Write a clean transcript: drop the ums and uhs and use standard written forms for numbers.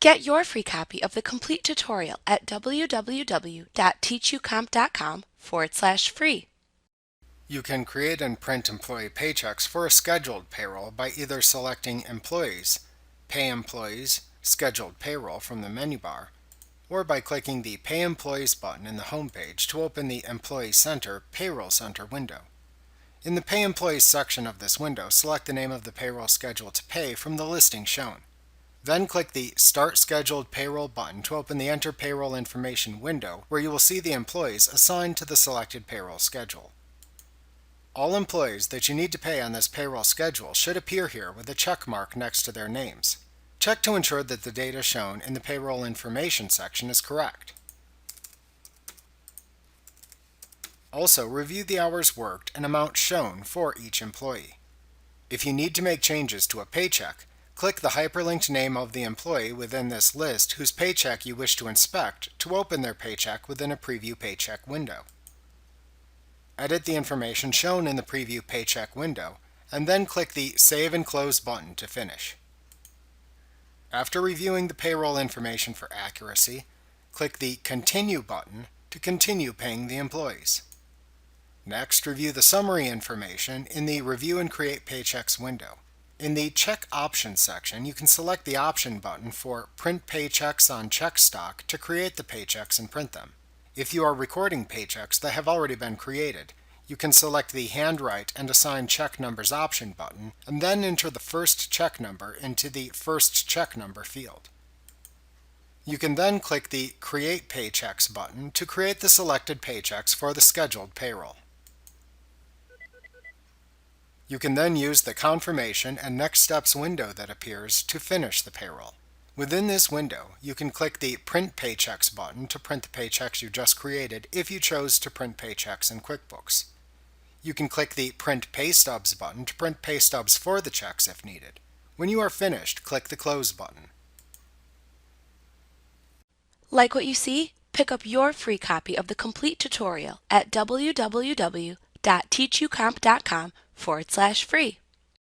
Get your free copy of the complete tutorial at www.teachucomp.com/free. You can create and print employee paychecks for a scheduled payroll by either selecting Employees, Pay Employees, Scheduled Payroll from the menu bar, or by clicking the Pay Employees button in the home page to open the Employee Center Payroll Center window. In the Pay Employees section of this window, select the name of the payroll schedule to pay from the listing shown. Then click the Start Scheduled Payroll button to open the Enter Payroll Information window, where you will see the employees assigned to the selected payroll schedule. All employees that you need to pay on this payroll schedule should appear here with a check mark next to their names. Check to ensure that the data shown in the Payroll Information section is correct. Also, review the hours worked and amount shown for each employee. If you need to make changes to a paycheck, click the hyperlinked name of the employee within this list whose paycheck you wish to inspect to open their paycheck within a Preview Paycheck window. Edit the information shown in the Preview Paycheck window, and then click the Save and Close button to finish. After reviewing the payroll information for accuracy, click the Continue button to continue paying the employees. Next, review the summary information in the Review and Create Paychecks window. In the Check Options section, you can select the option button for Print Paychecks on Check Stock to create the paychecks and print them. If you are recording paychecks that have already been created, you can select the Handwrite and Assign Check Numbers option button and then enter the first check number into the First Check Number field. You can then click the Create Paychecks button to create the selected paychecks for the scheduled payroll. You can then use the Confirmation and Next Steps window that appears to finish the payroll. Within this window, you can click the Print Paychecks button to print the paychecks you just created if you chose to print paychecks in QuickBooks. You can click the Print Pay Stubs button to print pay stubs for the checks if needed. When you are finished, click the Close button. Like what you see? Pick up your free copy of the complete tutorial at www.teachucomp.com/free.